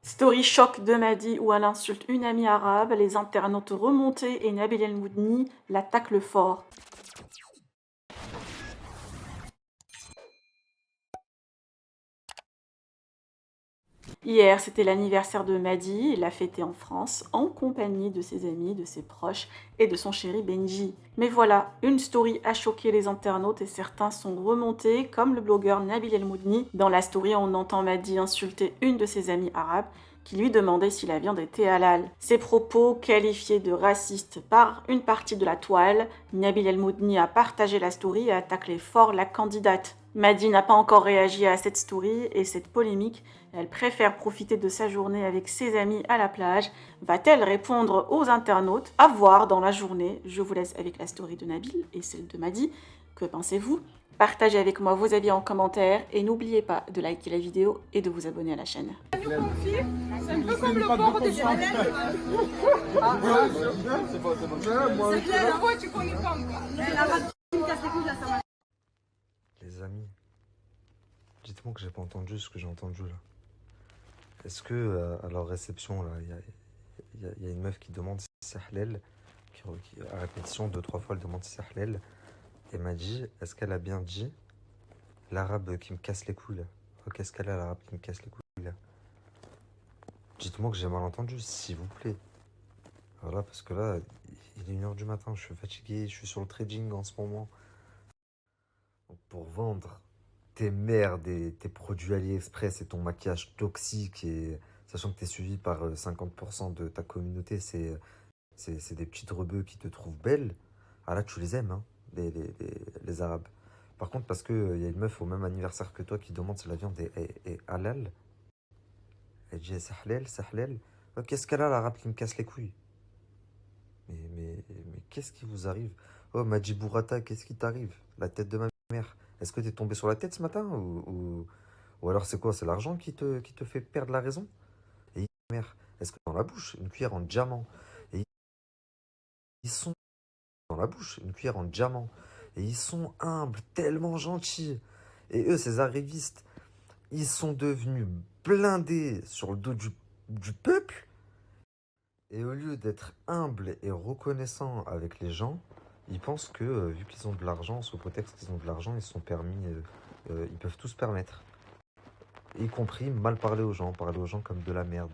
Story choc de Madi où elle insulte une amie arabe, les internautes remontés et Nabil El Moudni l'attaque le fort. Hier, c'était l'anniversaire de Madi, il l'a fêté en France, en compagnie de ses amis, de ses proches et de son chéri Benji. Mais voilà, une story a choqué les internautes et certains sont remontés, comme le blogueur Nabil El Moudni. Dans la story, on entend Madi insulter une de ses amies arabes, qui lui demandait si la viande était halal. Ces propos, qualifiés de racistes par une partie de la toile, Nabil El Moudni a partagé la story et attaqué fort la candidate. Madi n'a pas encore réagi à cette story et cette polémique. Elle préfère profiter de sa journée avec ses amis à la plage. Va-t-elle répondre aux internautes? À voir dans la journée. Je vous laisse avec la story de Nabil et celle de Madi. Que pensez-vous? Partagez avec moi vos avis en commentaire et n'oubliez pas de liker la vidéo et de vous abonner à la chaîne. C'est un peu comme le port des Chanel. C'est clair, la voix, tu connais pas encore. La rate qui me casse les couilles là, ça va. Les amis, dites-moi que j'ai pas entendu ce que j'ai entendu là. Est-ce que à leur réception là, il y a une meuf qui demande si c'est halal, qui à répétition 2-3 fois elle demande si c'est halal, et m'a dit, est-ce qu'elle a bien dit l'arabe qui me casse les couilles là? Qu'est-ce qu'elle a l'arabe qui me casse les couilles là? Dites-moi que j'ai mal entendu, s'il vous plaît. Voilà, parce que là, il est 1h du matin, je suis fatigué, je suis sur le trading en ce moment. Donc pour vendre tes merdes et tes produits AliExpress et ton maquillage toxique, et sachant que tu es suivi par 50% de ta communauté, c'est des petites rebeux qui te trouvent belle. Ah là, tu les aimes, hein, les Arabes. Par contre, parce qu'il y a une meuf au même anniversaire que toi qui demande si la viande est halal, elle dit c'est halal, c'est halal. Qu'est-ce qu'elle a, l'arabe qui me casse les couilles? Mais qu'est-ce qui vous arrive? Oh, Maji Bourata, qu'est-ce qui t'arrive? La tête de ma mère. Est-ce que t'es tombé sur la tête ce matin ou alors c'est quoi? C'est l'argent qui te fait perdre la raison? Et mère, est-ce que dans la bouche, une cuillère en diamant? Et ils sont dans la bouche, une cuillère en diamant. Et ils sont humbles, tellement gentils. Et eux, ces arrivistes, ils sont devenus blindés sur le dos du peuple. Et au lieu d'être humbles et reconnaissants avec les gens, ils pensent que, vu qu'ils ont de l'argent, sous prétexte qu'ils ont de l'argent, ils se sont permis, ils peuvent tout se permettre. Y compris mal parler aux gens comme de la merde.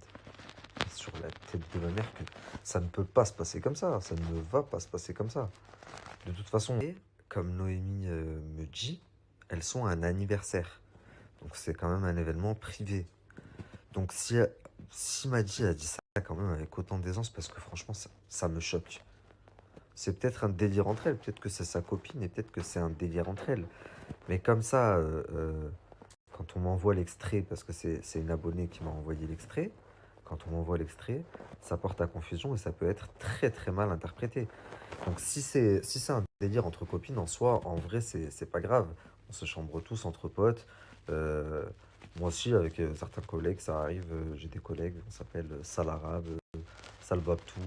Sur la tête de ma mère que ça ne peut pas se passer comme ça ne va pas se passer comme ça. De toute façon, et comme Noémie me dit, elles sont à un anniversaire. Donc c'est quand même un événement privé. Donc si Madji a dit ça quand même avec autant d'aisance, parce que franchement ça me choque. C'est peut-être un délire entre elles, peut-être que c'est sa copine et peut-être que c'est un délire entre elles. Mais comme ça, quand on m'envoie l'extrait, parce que c'est une abonnée qui m'a envoyé l'extrait, quand on m'envoie l'extrait, ça porte à confusion et ça peut être très très mal interprété. Donc si c'est un délire entre copines en soi, en vrai c'est pas grave. On se chambre tous entre potes. Moi aussi avec certains collègues ça arrive, j'ai des collègues, on s'appelle Sal Arabe, Sal Babtou,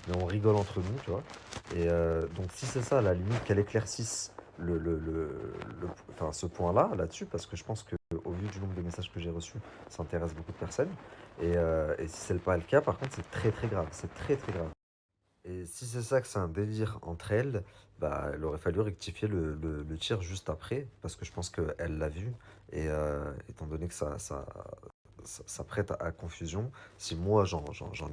mais on rigole entre nous, tu vois. Et donc si c'est ça, à la limite qu'elle éclaircisse enfin, ce point-là, là-dessus, parce que je pense que au vu du nombre de messages que j'ai reçus, ça intéresse beaucoup de personnes. Et si c'est pas le cas, par contre, c'est très très grave. C'est très très grave. Et si c'est ça que c'est un délire entre elles, bah, il aurait fallu rectifier le tir juste après, parce que je pense qu'elle l'a vu. Et étant donné que ça prête à confusion, si moi j'en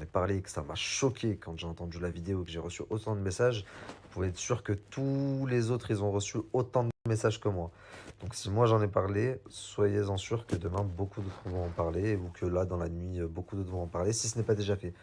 ai parlé et que ça m'a choqué quand j'ai entendu la vidéo et que j'ai reçu autant de messages, vous pouvez être sûr que tous les autres, ils ont reçu autant de messages que moi. Donc si moi j'en ai parlé, soyez-en sûr que demain beaucoup d'autres vont en parler, ou que là dans la nuit beaucoup d'autres vont en parler, si ce n'est pas déjà fait.